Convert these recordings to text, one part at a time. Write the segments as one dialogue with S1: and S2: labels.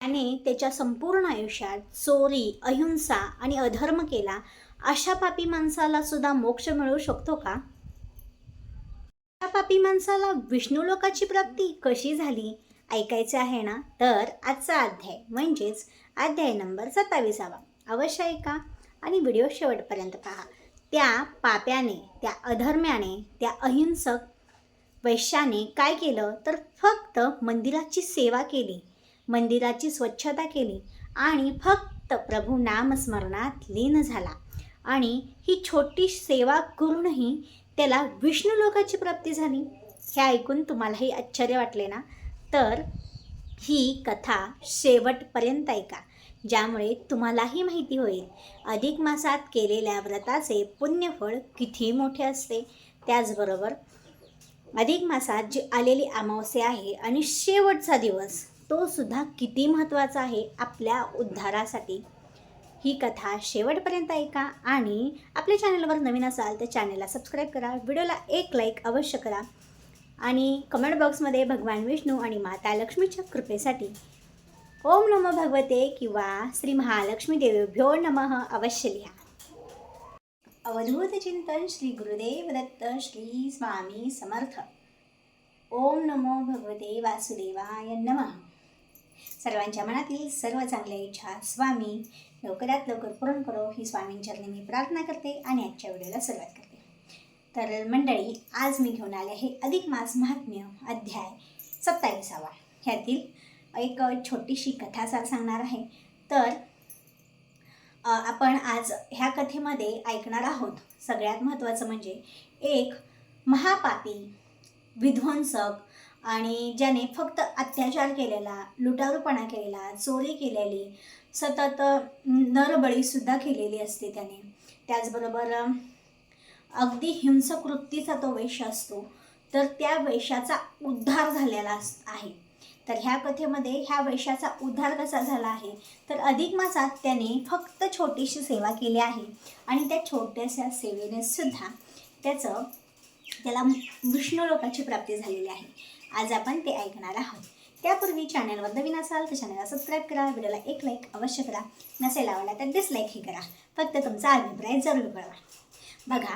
S1: त्याने त्याच्या संपूर्ण आयुष्यात चोरी, अहिंसा आणि अधर्म केला, अशा पापी माणसाला सुद्धा मोक्ष मिळू शकतो का? त्या पापी माणसाला विष्णू लोकाची प्राप्ती कशी झाली ऐकायचं आहे ना? तर आजचा अध्याय म्हणजेच अध्याय नंबर 27 अवश्य ऐका आणि व्हिडिओ शेवटपर्यंत पहा. त्या पाप्याने, त्या अधर्म्याने, त्या अहिंसक वैश्याने काय केलं तर फक्त मंदिराची सेवा केली, मंदिराची स्वच्छता केली आणि फक्त प्रभू नामस्मरणात लीन झाला. आणि ही छोटी सेवा करूनही त्याला विष्णू लोकाची प्राप्ती झाली. हे ऐकून तुम्हालाही आश्चर्य वाटले ना? तर ही कथा शेवटपर्यंत ऐका, ज्यामुळे तुम्हालाही माहिती होईल अधिक मासात केलेल्या व्रताचे पुण्यफळ किती मोठे असते. त्याचबरोबर अधिक मासात जी आलेली अमावस्या आहे आणि शेवटचा दिवस, तो सुद्धा किती महत्त्वाचा आहे आपल्या उद्धारासाठी. ही कथा शेवटपर्यंत ऐका आणि आपल्या चॅनलवर नवीन असाल तर चॅनलला सबस्क्राईब करा, व्हिडिओला एक लाईक अवश्य करा आणि कमेंट बॉक्समध्ये भगवान विष्णू आणि माता लक्ष्मीच्या कृपेसाठी ओम नमो भगवते किंवा श्री महालक्ष्मी देवीभ्यो नमः अवश्य लिहा. अवधूत चिंतन श्री गुरुदेव दत्त श्री स्वामी समर्थ. ओम नमो भगवते वासुदेवाय नमः. सर्वांच्या मनातील सर्व चांगल्या इच्छा स्वामी लवकरात लवकर पूर्ण करो, ही स्वामींचरणी मी प्रार्थना करते आणि आजच्या व्हिडिओला सुरुवात करते. तर मंडळी, आज मी घेऊन आले आहे अधिक मास महात्म्य अध्याय 27. ह्यातील एक छोटीशी कथा सांगणार आहे. तर आपण आज ह्या कथेमध्ये ऐकणार आहोत. सगळ्यात महत्त्वाचं म्हणजे एक महापापी, विध्वंसक आणि ज्याने फक्त अत्याचार केलेला, लुटारूपणा केलेला, चोरी केलेली, सतत नरबळीसुद्धा केलेली असते त्याने. त्याचबरोबर अगदी हिंसक वृत्तीचा तो वैश्य असतो. तर त्या वैश्याचा उद्धार झालेला आहे. तर ह्या कथेमध्ये ह्या वैश्याचा उद्धार कसा झाला आहे तर अधिक मासात त्याने फक्त छोटीशी सेवा केली आहे आणि त्या छोट्याशा सेवेने सुद्धा त्याला विष्णू लोकाची प्राप्ती झालेली आहे. आज आपण ते ऐकणार आहोत. त्यापूर्वी चॅनलवर नवीन असाल तर चॅनलला सबस्क्राईब करा, व्हिडिओला एक लाईक अवश्य करा, नसेल आवडला तर डिसलाईकही करा. फक्त तुमचा अभिप्राय जरूर कळवा. बघा,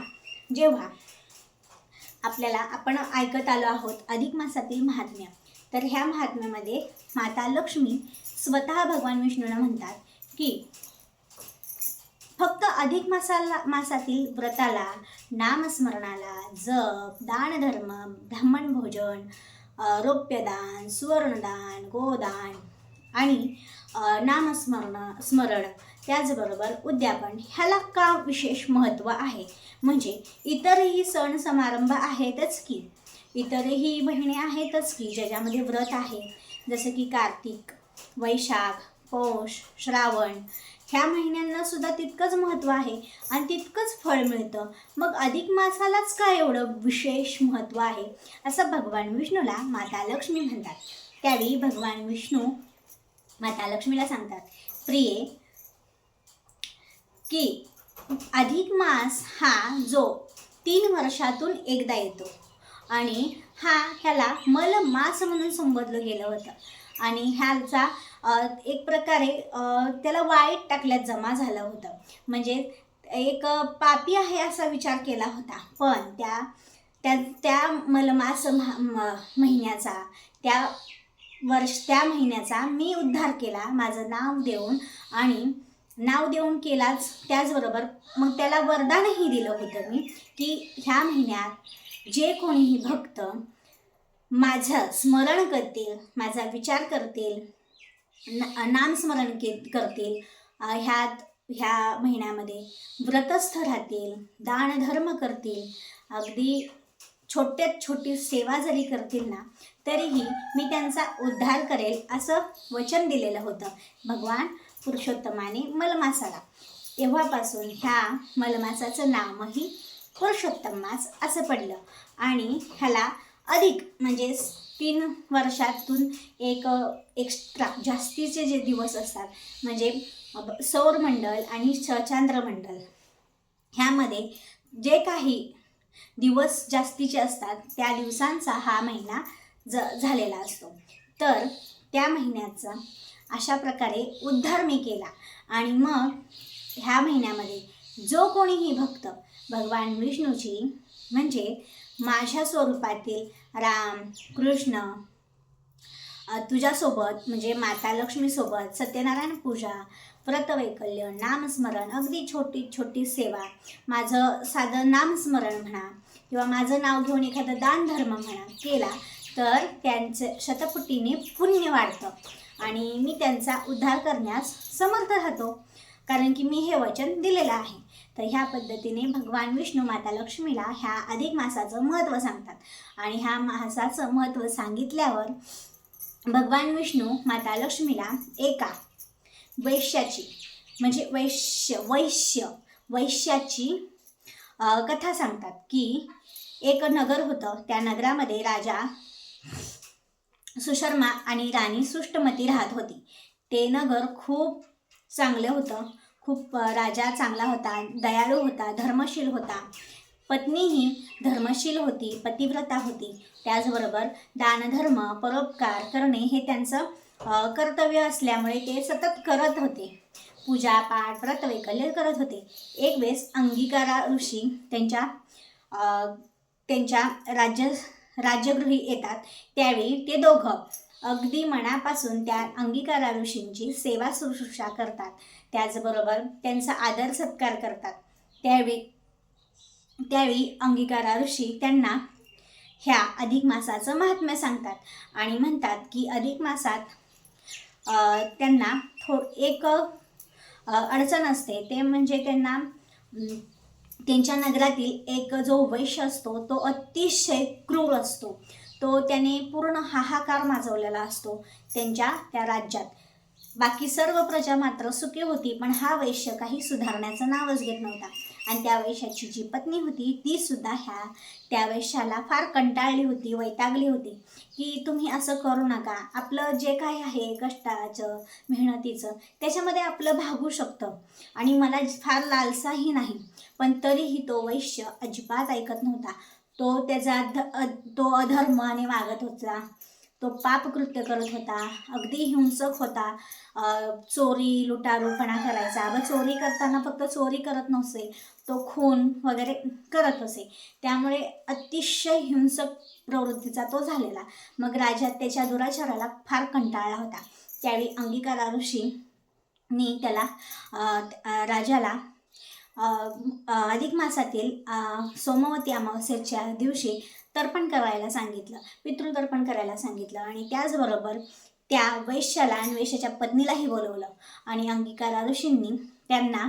S1: जेव्हा आपण ऐकत आलो आहोत अधिक मासातील महात्म्य, तर ह्या महात्म्यामध्ये माता लक्ष्मी स्वतः भगवान विष्णूंना म्हणतात की फक्त अधिक मासातील व्रताला, नामस्मरणाला, जप, दानधर्म, ब्राह्मण भोजन, रौप्यदान, सुवर्णदान, गोदान आणि स्मरण त्याचबरोबर उद्यापन ह्याला का विशेष महत्त्व आहे. म्हणजे इतरही सण समारंभ आहेतच की, इतरही महिने आहेतच की ज्याच्यामध्ये व्रत आहे. जसं की कार्तिक, वैशाख, पौष, श्रावण ह्या महिन्यांना सुद्धा तितकंच महत्त्व आहे आणि तितकंच फळ मिळतं. मग अधिक मासालाच का एवढं विशेष महत्त्व आहे असं भगवान विष्णूला माता लक्ष्मी म्हणतात. त्यावेळी भगवान विष्णू माता लक्ष्मीला सांगतात, प्रिये, की अधिक मास हा जो 3 वर्षातून एकदा येतो आणि ह्याला मलमास म्हणून संबोधलं गेलं होतं आणि ह्याचा एक प्रकारे त्याला वाईट टाकल्यात जमा झालं होतं. म्हणजे एक पापी आहे असा विचार केला होता. पण त्या मलमास महिन्याचा, त्या महिन्याचा मी उद्धार केला, माझं नाव देऊन केलाच. त्याचबरोबर मग त्याला वरदानही दिलं होतं मी की ह्या महिन्यात जे कोणीही भक्त माझं स्मरण करतील, माझा विचार करतील, नामस्मरण करतील, ह्या महिन्यामध्ये व्रतस्थ राहतील, दानधर्म करतील, अगदी छोट्यात छोटी सेवा जरी करतील ना तरीही मी त्यांचा उद्धार करेल असं वचन दिलेलं होतं भगवान पुरुषोत्तमाने मलमासाला. तेव्हापासून ह्या मलमासाचं नावही पुरुषोत्तम मास असं पडलं आणि ह्याला अधिक म्हणजे 3 वर्षातून एक एक्स्ट्रा जास्तीचे जे दिवस असतात म्हणजे सौरमंडल आणि चांद्रमंडल ह्यामध्ये जे काही दिवस जास्तीचे असतात त्या दिवसांचा हा महिना झालेला असतो. तर त्या महिन्याचा अशा प्रकारे उद्धार मी केला. आणि मग ह्या महिन्यामध्ये जो कोणीही भक्त भगवान विष्णूची म्हणजे माझ्या स्वरूपातील राम कृष्ण तुझ्यासोबत म्हणजे माता लक्ष्मीसोबत सत्यनारायण पूजा व्रतवैकल्य नामस्मरण अगदी छोटी छोटी सेवा माझं साधं नामस्मरण म्हणा किंवा माझं नाव घेऊन एखादं दानधर्म म्हणा केला तर त्यांचं शतपुटीने पुण्य वाढतं आणि मी त्यांचा उद्धार करण्यास समर्थ राहतो, कारण की मी हे वचन दिलेलं आहे. तर ह्या पद्धतीने भगवान विष्णू माता लक्ष्मीला ह्या अधिक मासाचं महत्त्व सांगतात. आणि ह्या मासाचं महत्त्व सांगितल्यावर भगवान विष्णू माता लक्ष्मीला एका वैश्याची म्हणजे वैश्याची कथा सांगतात की एक नगर होतं. त्या नगरामध्ये राजा सुशर्मा आणि राणी सृष्टमती राहत होती. ते नगर खूप चांगलं होतं. खूप राजा चांगला होता, दयाळू होता, धर्मशील होता. पत्नीही धर्मशील होती, पतिव्रता होती. त्याचबरोबर दानधर्म परोपकार करणे हे त्यांचं कर्तव्य असल्यामुळे ते सतत करत होते. पूजापाठ व्रतवैकल्य करत होते. एक वेळेस अंगिकारा ऋषी त्यांच्या राज्यगृही येतात. त्यावेळी ते दोघं अगदी मनापासून त्या अंगिकारा ऋषींची सेवा शुश्रूषा करतात. त्याचबरोबर त्यांचा आदर सत्कार करतात. त्यावेळी अंगिकारा ऋषी त्यांना ह्या अधिक मासाचं महात्म्य सांगतात आणि म्हणतात की अधिक मासात त्यांना एक अडचण असते. ते म्हणजे त्यांना त्यांच्या नगरातील एक जो वैश्य असतो तो अतिशय क्रूर असतो. तो त्याने पूर्ण हाहाकार माजवलेला असतो त्या राज्यात. बाकी सर्व प्रजा मात्र सुखी होती, पण हा वैश्य काही सुधारण्याचं नावच घेत नव्हता. आणि त्या वैश्याची जी पत्नी होती ती सुद्धा त्या वैश्याला फार कंटाळली होती, वैतागली होती की तुम्ही असं करू नका. आपलं जे काही आहे कष्टाचं मेहनतीचं त्याच्यामध्ये आपलं भागू शकतं आणि मला फार लालसाही नाही. पण तरीही तो वैश्य अजिबात ऐकत नव्हता. तो अधर्माने वागत होता. तो पापकृत्य करत होता, अगदी हिंसक होता. चोरी लुटारूपणा करायचा. चोरी करताना फक्त चोरी करत नसे, तो खून वगैरे करत असे. त्यामुळे अतिशय हिंसक प्रवृत्तीचा तो झालेला. मग राजा त्याच्या दुराचाराला फार कंटाळला होता. त्यावेळी अंगिकारा ऋषींनी राजाला अधिक मासातील सोमवती अमावस्येच्या दिवशी तर्पण करायला सांगितलं, पितृतर्पण करायला सांगितलं. आणि त्याचबरोबर त्या वैश्याला आणि वैश्याच्या पत्नीलाही बोलवलं. आणि अंगिकारा ऋषींनी त्यांना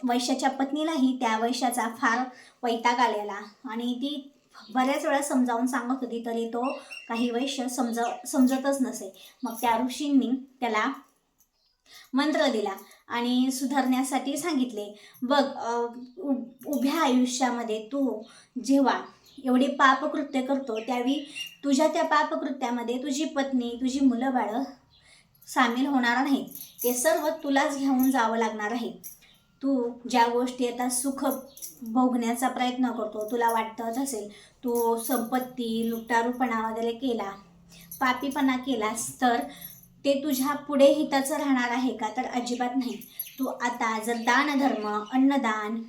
S1: वैश्याच्या पत्नीलाही त्या वैश्याचा फार वैताग आलेला आणि ती बऱ्याच वेळा समजावून सांगत होती तरी तो काही वैश्य समजतच नसे. मग त्या ऋषींनी त्याला मंत्र दिला आणि सुधारण्यासाठी सांगितले, बघ उभ्या आयुष्यामध्ये तू जेव्हा एवढे पापकृत्य करतो त्यावेळी तुझ्या त्या पापकृत्यामध्ये तुझी पत्नी तुझी मुलं बाळं सामील होणार नाहीत. ते सर्व तुलाच घेऊन जावं लागणार आहे. तू ज्या गोष्टी आता सुख भोगण्याचा प्रयत्न करतो, तुला वाटत असेल तू संपत्ती लुटारूपणा वगैरे केला, पापीपणा केलास तर ते तुझ्या पुढे हिताचं राहणार आहे का? तर अजिबात नाही. तू आता जर दानधर्म अन्नदान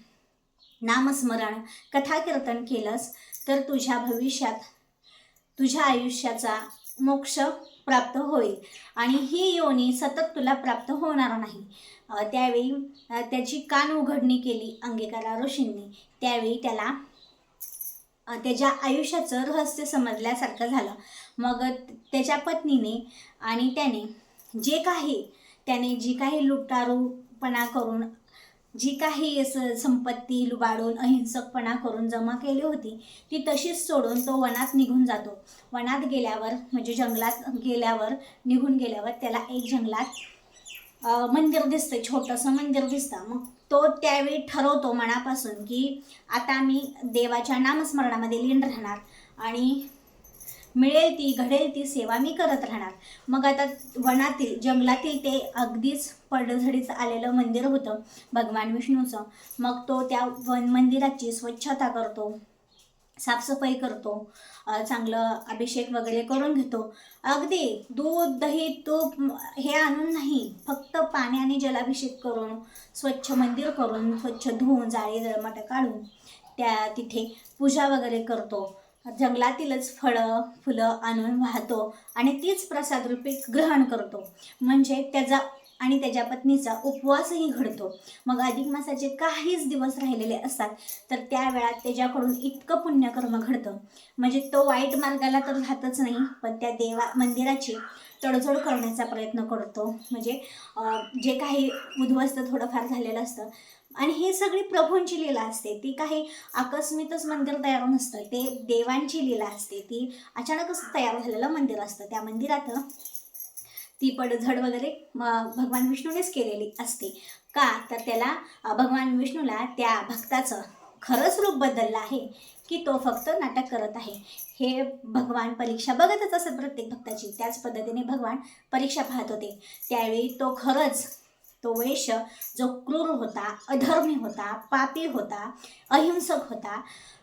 S1: नामस्मरण कथा कीर्तन केलंस तर तुझ्या भविष्यात तुझ्या आयुष्याचा मोक्ष प्राप्त होईल आणि ही योनी सतत तुला प्राप्त होणार नाही. त्यावेळी त्याची कान उघडणी केली अंगिकारा ऋषींनी. त्यावेळी त्याला त्याच्या आयुष्याचं रहस्य समजल्यासारखं झालं. मग त्याच्या पत्नीने आणि जी काही लुटारूपणा करून जी काही संपत्ती लुबाडून अहिंसकपणा करून जमा केली होती ती तशीच सोडून तो वनात निघून जातो. वनात गेल्यावर म्हणजे जंगलात निघून गेल्यावर त्याला एक जंगलात मंदिर दिसतं, छोटंसं मंदिर दिसतं. मग तो त्यावेळी ठरवतो मनापासून की आता मी देवाच्या नामस्मरणामध्ये लीन राहणार आणि मिळेल ती घडेल ती सेवा मी करत राहणार. मग आता जंगलातील ते अगदीच पडझडीचं आलेलं मंदिर होतं भगवान विष्णूचं. मग तो त्या मंदिराची स्वच्छता करतो, साफसफाई करतो, चांगलं अभिषेक वगैरे करून घेतो. अगदी दूध दही तूप हे आणून नाही, फक्त पाण्याने जलाभिषेक करून स्वच्छ मंदिर करून स्वच्छ धुवून जाळी जळमाट काढून तिथे पूजा वगैरे करतो. जंगलातीलच फळं फुलं आणून वाहतो आणि तीच प्रसाद रूपी ग्रहण करतो. म्हणजे त्याच्या पत्नीचा उपवासही घडतो. मग अधिक मासाचे काहीच दिवस राहिलेले असतात, तर त्या वेळात त्याच्याकडून इतकं पुण्यकर्म घडतं. म्हणजे तो वाईट मार्गाला तर राहतच नाही, पण त्या मंदिराची तडजोड करण्याचा प्रयत्न करतो. म्हणजे जे काही उद्ध्वस्त थोडंफार झालेलं असतं, आणि ही सगळी प्रभूंची लीला असते. ती काही आकस्मिकच मंदिर तयार नसतं, ते देवांची लीला असते. ती अचानकच तयार झालेलं मंदिर असतं. त्या मंदिरात ती पडझड वगैरे भगवान विष्णूनेच केलेली असते. का तर त्याला भगवान विष्णूला त्या भक्ताचं खरंच रूप बदललं आहे की तो फक्त नाटक करत आहे, हे भगवान परीक्षा बघतच असत प्रत्येक भक्ताची. त्याच पद्धतीने भगवान परीक्षा पाहत होते. त्यावेळी तो खरंच तो वेश जो क्रूर होता, अधर्मी होता, पापी होता, अहिंसक होता,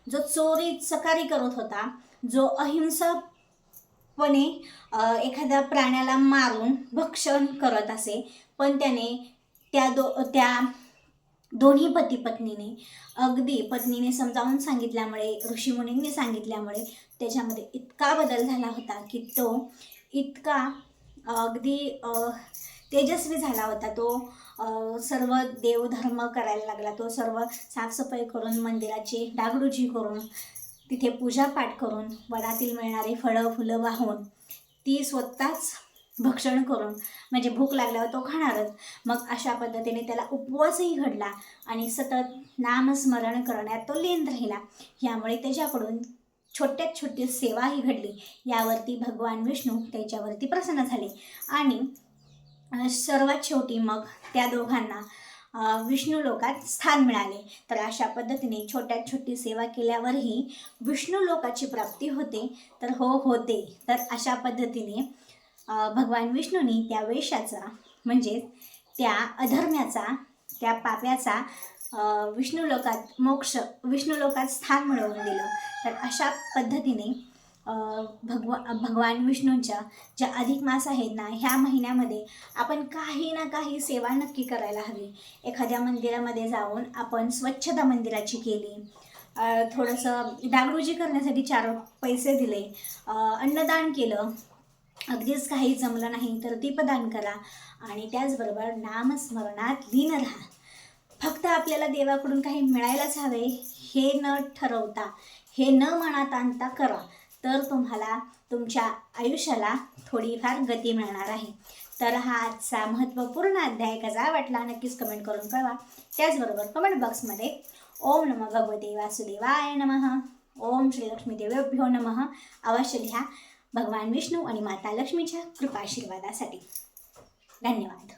S1: जो चोरी चकारी करत होता, जो अहिंसकपणे एखाद्या प्राण्याला मारून भक्षण करत असे, पण त्याने त्या दोन्ही पती पत्नीने अगदी पत्नीने समजावून सांगितल्यामुळे, ऋषीमुनींनी सांगितल्यामुळे त्याच्यामध्ये इतका बदल झाला होता की तो इतका अगदी तेजस्वी झाला होता. तो सर्व देवधर्म करायला लागला. तो सर्व साफसफाई करून, मंदिराची डागडुजी करून, तिथे पूजापाठ करून, वनातील मिळणारी फळं फुलं वाहून, ती स्वतःच भक्षण करून, म्हणजे भूक लागल्यावर तो खाणारच. मग अशा पद्धतीने त्याला उपवासही घडला आणि सतत नामस्मरण करण्यात तो लीन राहिला. यामुळे त्याच्याकडून छोट्यात छोटी सेवाही घडली. यावरती भगवान विष्णू त्याच्यावरती प्रसन्न झाले आणि सर्वात शेवटी मग त्या दोघांना विष्णू लोकात स्थान मिळाले. तर अशा पद्धतीने छोट्यात छोटी सेवा केल्यावरही विष्णू लोकाची प्राप्ती होते. तर होते. तर अशा पद्धतीने भगवान विष्णूंनी त्या वेशाचा, म्हणजे त्या अधर्म्याचा, त्या पाप्याचा विष्णू लोकात स्थान मिळवून दिलं. तर अशा पद्धतीने भगवान विष्णूंच्या ज्या अधिक मास आहेत ना, ह्या महिन्यामध्ये आपण काही ना काही सेवा नक्की करायला हवी. एखाद्या मंदिरामध्ये जाऊन आपण स्वच्छता मंदिराची केली, थोडंसं डागडुजी करण्यासाठी 4 पैसे दिले, अन्नदान केलं, अगदीच काही जमलं नाही तर दीपदान करा आणि त्याचबरोबर नामस्मरणात लीन राहा. फक्त आपल्याला देवाकडून काही मिळायलाच हवे हे न ठरवता, हे न मनात आणता करा, तर तुम्हाला तुमच्या आयुष्याला थोडीफार गती मिळणार आहे. तर हा आजचा महत्त्वपूर्ण अध्याय कसा वाटला नक्कीच कमेंट करून कळवा. त्याचबरोबर कमेंट बॉक्समध्ये ओम नमो भगवते वासुदेवाय नमः, ओम श्री लक्ष्मीदेव्यो नमः अवश्य लिहा. भगवान विष्णू आणि माता लक्ष्मीच्या कृपाशीर्वादासाठी. धन्यवाद.